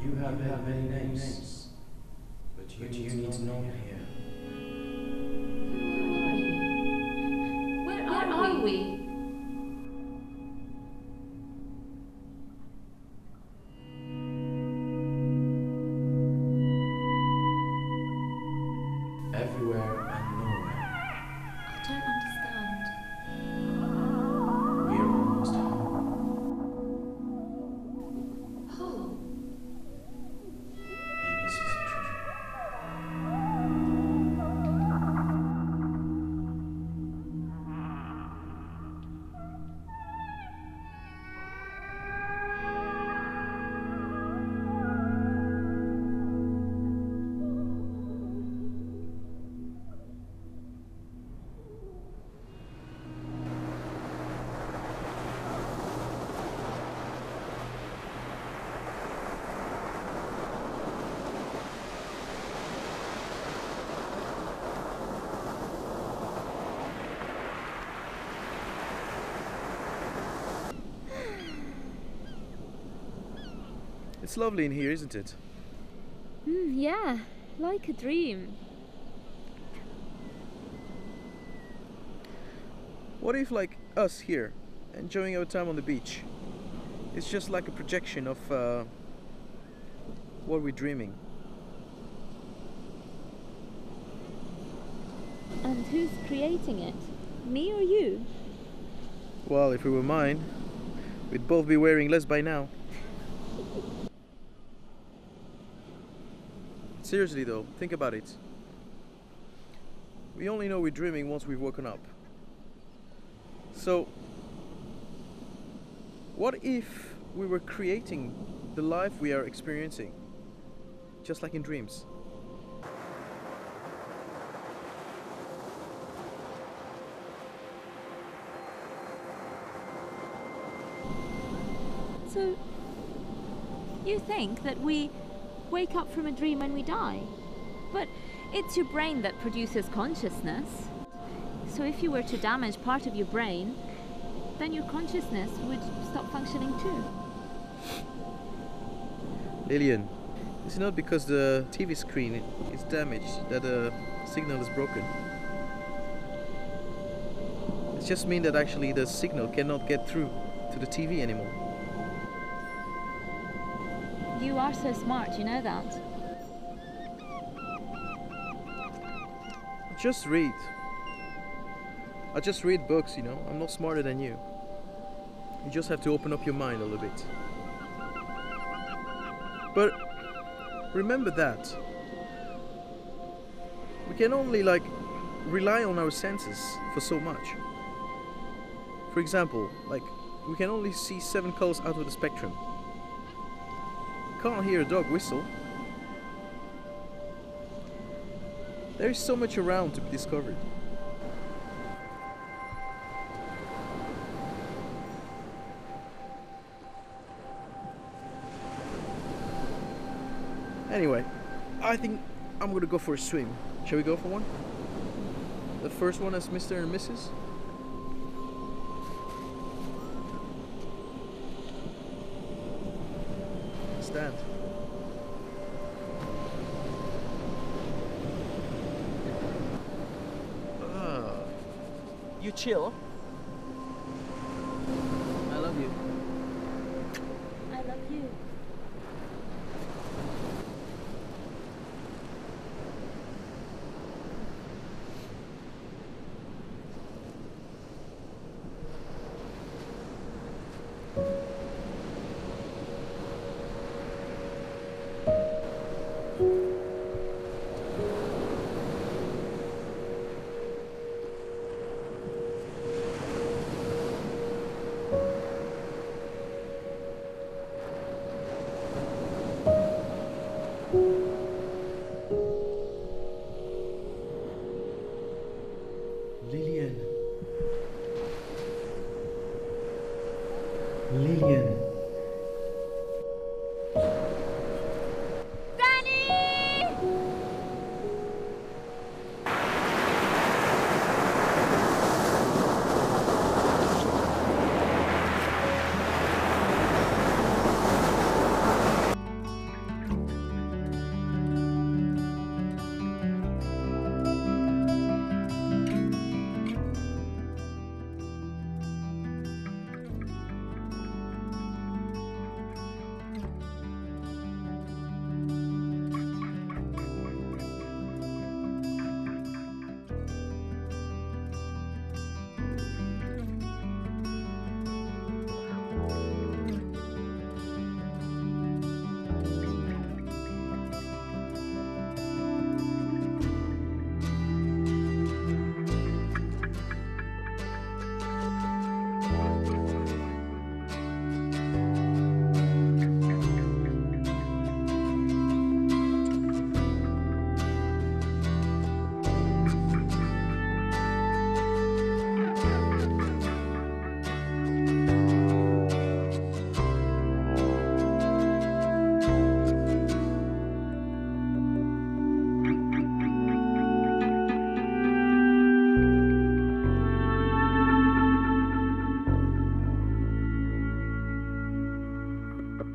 You have had many names, but you need to know here. Where are we? Everywhere and nowhere. I don't understand. We are almost home. Home? In the spectrum. It's lovely in here, isn't it? Yeah, like a dream. What if, like us here, enjoying our time on the beach, it's just like a projection of what we're dreaming? And who's creating it? Me or you? Well, if it were mine, we'd both be wearing less by now. Seriously though, think about it. We only know we're dreaming once we've woken up. So, what if we were creating the life we are experiencing, just like in dreams? So, you think that we wake up from a dream when we die? But it's your brain that produces consciousness. So if you were to damage part of your brain, then your consciousness would stop functioning too. Lillian, it's not because the TV screen is damaged that the signal is broken. It just means that actually the signal cannot get through to the TV anymore. You are so smart, you know that. Just read. I just read books, you know. I'm not smarter than you. You just have to open up your mind a little bit. But remember that we can only rely on our senses for so much. For example, we can only see 7 colors out of the spectrum. Can't hear a dog whistle. There is so much around to be discovered. Anyway, I think I'm gonna go for a swim. Shall we go for one? The first one as Mr. and Mrs. Stand. You chill. I love you. I love you.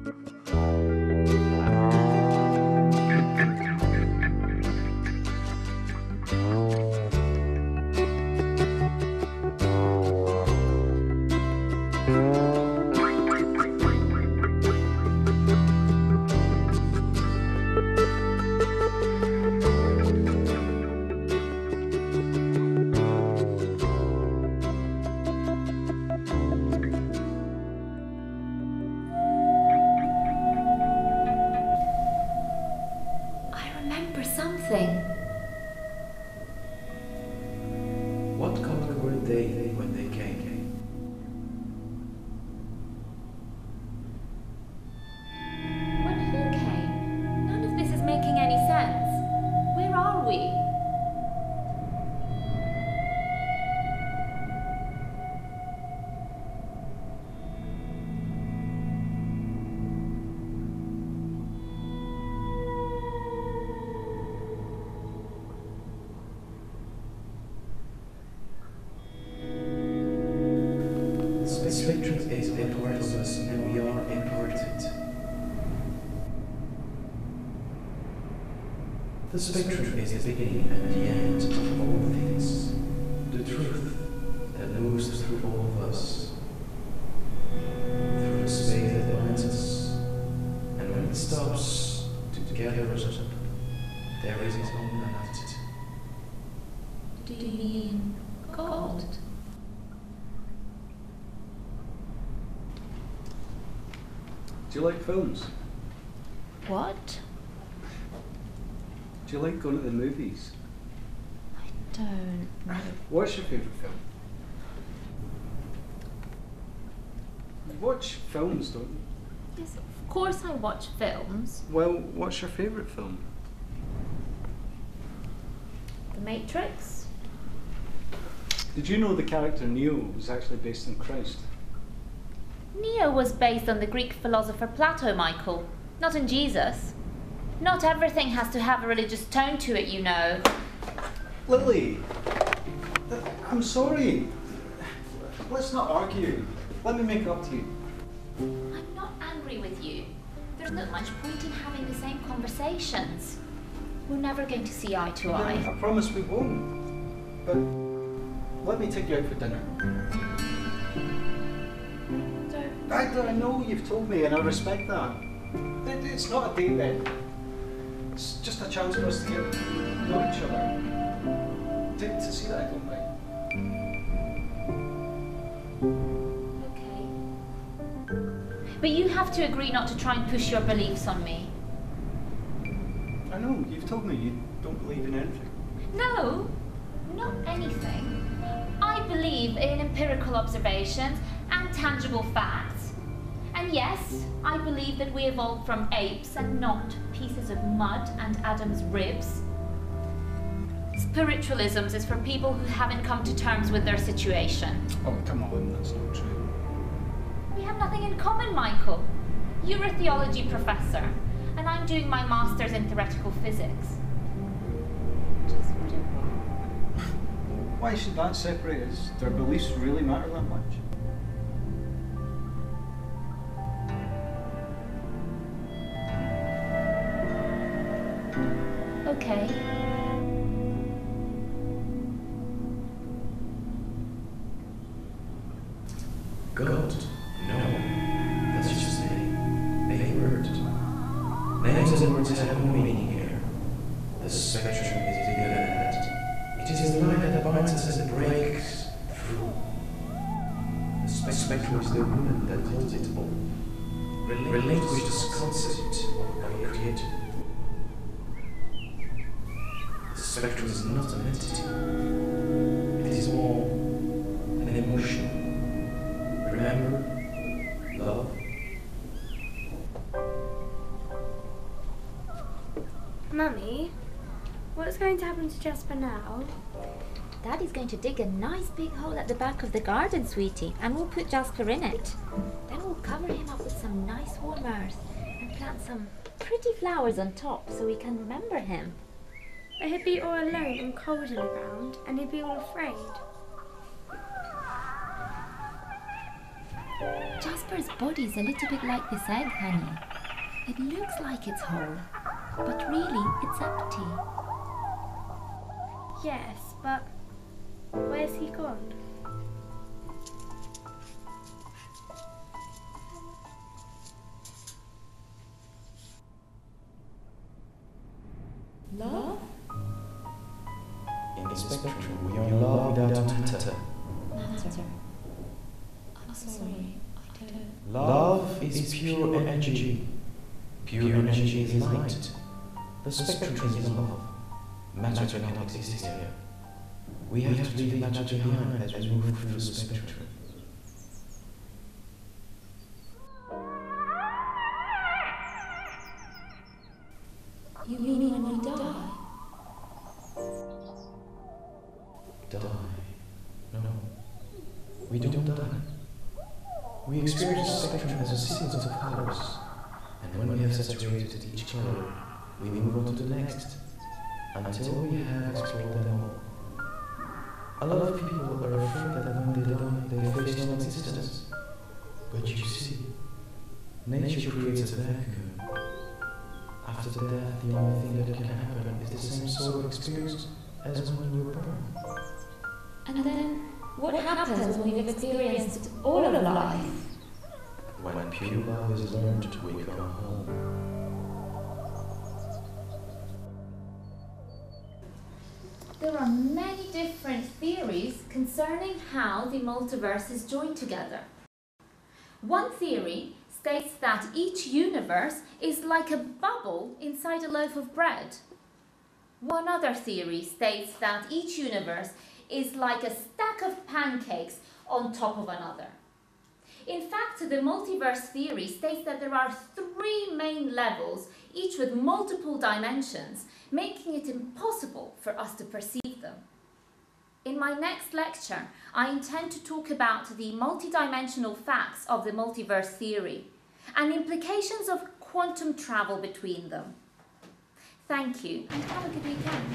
I remember something. What color were they when they came? When who came? None of this is making any sense. Where are we? The spectrum is a part of us, and we are a part of it. The spectrum is the beginning and the end of all things. The truth that moves through all of us, through the space that binds us, and when it stops to gather us up, there is only left. Do you mean gold? Do you like films? What? Do you like going to the movies? I don't know. What's your favourite film? You watch films, don't you? Yes, of course I watch films. Well, what's your favourite film? The Matrix? Did you know the character Neo was actually based on Christ? Neo was based on the Greek philosopher Plato, Michael, not on Jesus. Not everything has to have a religious tone to it, you know. Lily! I'm sorry. Let's not argue. Let me make up to you. I'm not angry with you. There's not much point in having the same conversations. We're never going to see eye to eye. I promise we won't. But let me take you out for dinner. I know you've told me and I respect that. It's not a date then. It's just a chance for us to get to know each other. To see that I don't mind. Okay. But you have to agree not to try and push your beliefs on me. I know, you've told me you don't believe in anything. No, not anything. I believe in empirical observations and tangible facts. And yes, I believe that we evolved from apes and not pieces of mud and Adam's ribs. Spiritualism is for people who haven't come to terms with their situation. Oh, come on, that's not true. We have nothing in common, Michael. You're a theology professor, and I'm doing my master's in theoretical physics. Just what it was. Why should that separate us? Do our beliefs really matter that much? Okay. God? No. That's just a word. Names and words have no meaning here. The spectrum is bigger than that. It is the light that binds us and breaks through. The spectrum is the woman that holds it all. Relinquish this concept of creator. The spectrum is not an entity. It is more an emotion. Remember, love. Mummy, what's going to happen to Jasper now? Daddy's going to dig a nice big hole at the back of the garden, sweetie, and we'll put Jasper in it. Then we'll cover him up with some nice warm earth and plant some pretty flowers on top so we can remember him. But he'd be all alone and cold in the ground, and he'd be all afraid. Jasper's body's a little bit like this egg, honey. It looks like it's whole, but really it's empty. Yes, but where's he gone? Love? In the spectrum, we are love without matter. Matter. I'm sorry, I don't... Love is pure energy. Pure energy is light. The spectrum is love. Matter cannot exist here. We have to leave matter behind as we move through the spectrum. You mean when we die? Die? No. We don't die. We experience the spectrum as a sequence of colors. And when we have saturated each color, we move on to the next, until we have explored them all. A lot of people are afraid that when they die, they face non-existence. But you see, nature creates a vacuum. After death, the only thing that can happen is the same sort of experience as when you were born. And then, what happens when we've experienced all of life? When pure love is learned, we come home. There are many different theories concerning how the multiverse is joined together. One theory states that each universe is like a bubble inside a loaf of bread. One other theory states that each universe is like a stack of pancakes on top of another. In fact, the multiverse theory states that there are 3 main levels, each with multiple dimensions, making it impossible for us to perceive them. In my next lecture, I intend to talk about the multidimensional facts of the multiverse theory and implications of quantum travel between them. Thank you, and have a good weekend.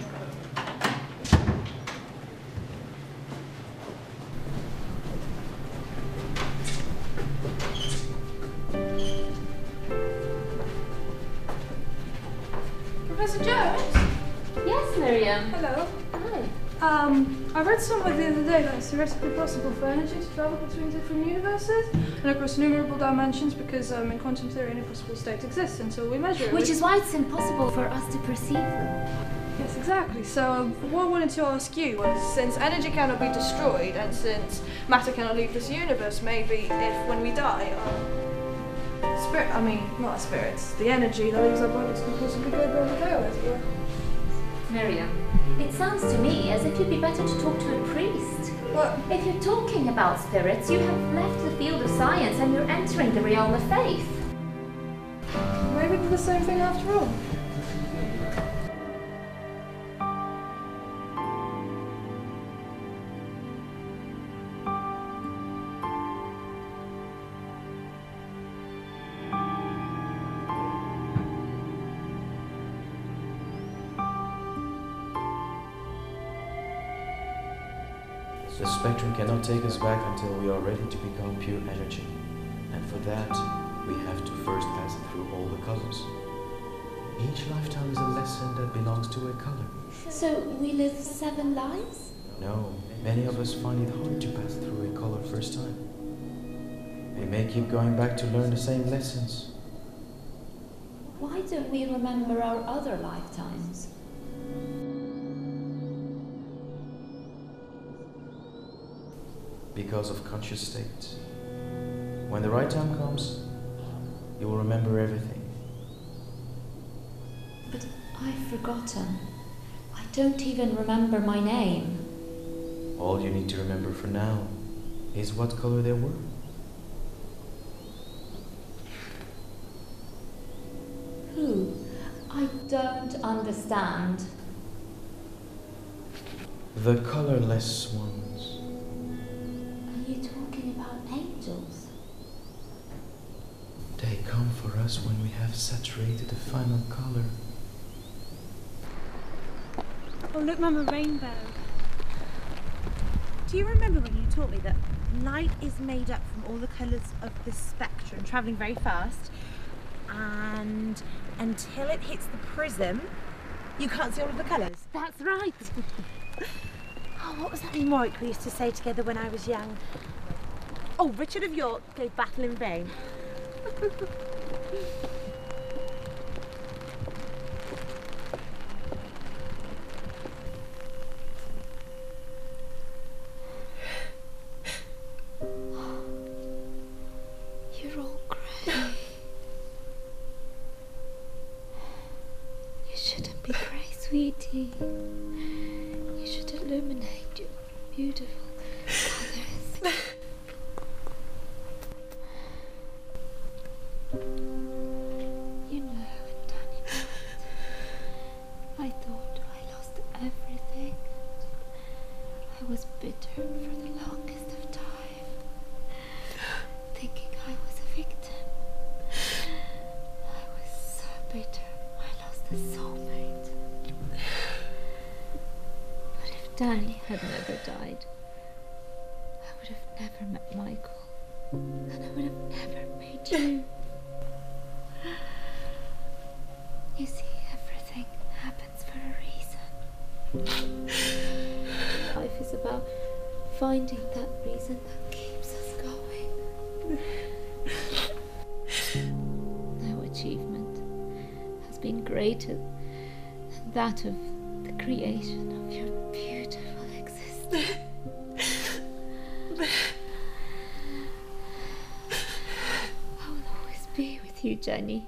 Professor Jones? Yes, Miriam. Hello. Hi. I read somewhere the other day that it's theoretically possible for energy to travel between different universes and across numerable dimensions because in quantum theory an impossible state exists until we measure it. Which is why it's impossible for us to perceive them. Yes, exactly. So what I wanted to ask you was, since energy cannot be destroyed and since matter cannot leave this universe, maybe if when we die, not our spirits, the energy that leaves our bodies can possibly go where we go, as it were. Miriam, it sounds to me as if you'd be better to talk to a priest. What? If you're talking about spirits, you have left the field of science and you're entering the realm of faith. Maybe they're the same thing after all. The spectrum cannot take us back until we are ready to become pure energy. And for that, we have to first pass through all the colors. Each lifetime is a lesson that belongs to a color. So we live 7 lives? No, many of us find it hard to pass through a color first time. We may keep going back to learn the same lessons. Why don't we remember our other lifetimes? Because of conscious state. When the right time comes, you will remember everything. But I've forgotten. I don't even remember my name. All you need to remember for now is what color they were. Who? I don't understand. The colorless ones. Are you talking about angels? They come for us when we have saturated the final color. Oh, look, Mum, a rainbow. Do you remember when you taught me that light is made up from all the colours of the spectrum, travelling very fast, and until it hits the prism, you can't see all of the colours. That's right. Oh, what was that remark we used to say together when I was young? Oh, Richard of York gave battle in vain. You're all grey. You shouldn't be grey, sweetie. You should illuminate your beautiful colours. You know, and Danny knows. I thought I lost everything. I was bitter for the longest of time, thinking I was a victim. I was so bitter I lost a soulmate. But if Danny had never died, I would have never met Michael, and I would have never met you. You see, everything happens for a reason. Life is about finding that reason that keeps us going. No achievement has been greater than that of the creation of your beautiful existence. I will always be with you, Jenny.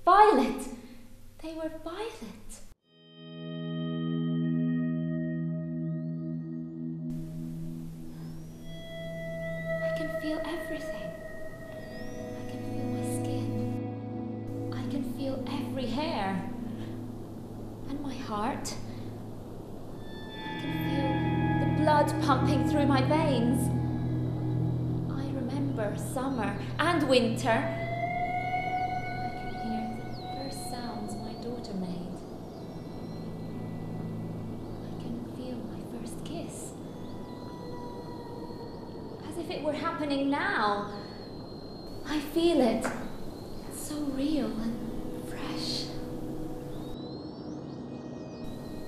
Violet! They were violet. I can feel everything. I can feel my skin. I can feel every hair. And my heart. I can feel the blood pumping through my veins. I remember summer and winter. Happening now. I feel it. It's so real and fresh.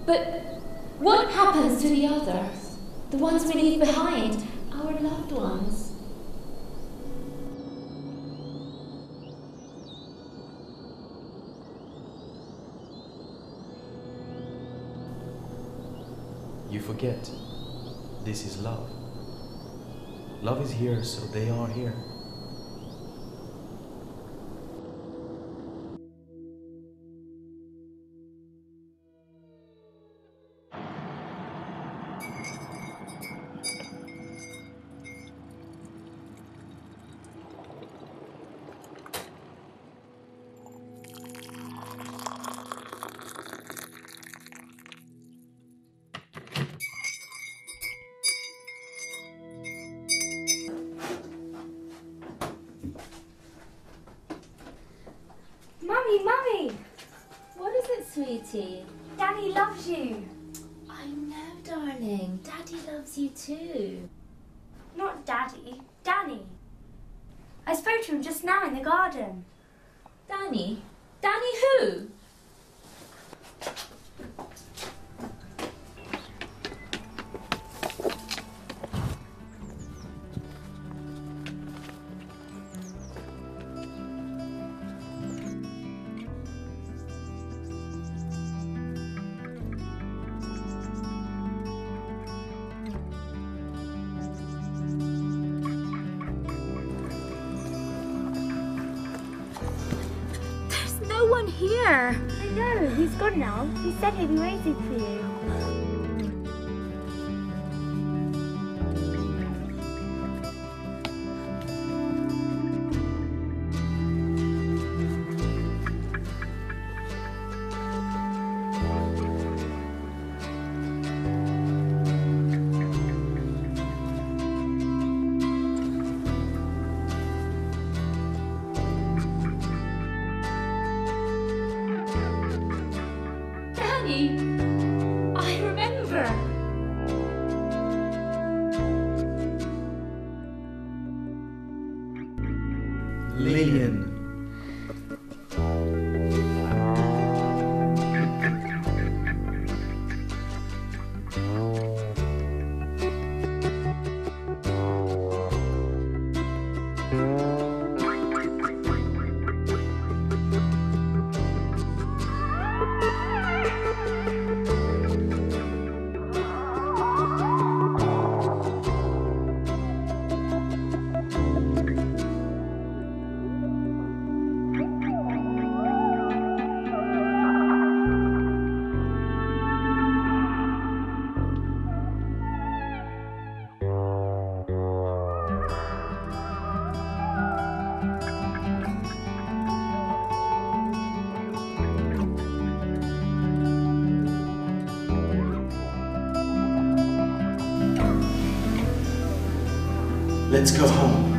But what happens to the others? The ones we leave behind? Our loved ones? You forget. This is love. Love is here, so they are here. Mummy! What is it, sweetie? Danny loves you. I know, darling. Daddy loves you too. Not Daddy, Danny. I spoke to him just now in the garden. Danny? Danny who? no one here. I know, he's gone now. He said he'd be waiting for you. I remember. Lillian. Let's go home.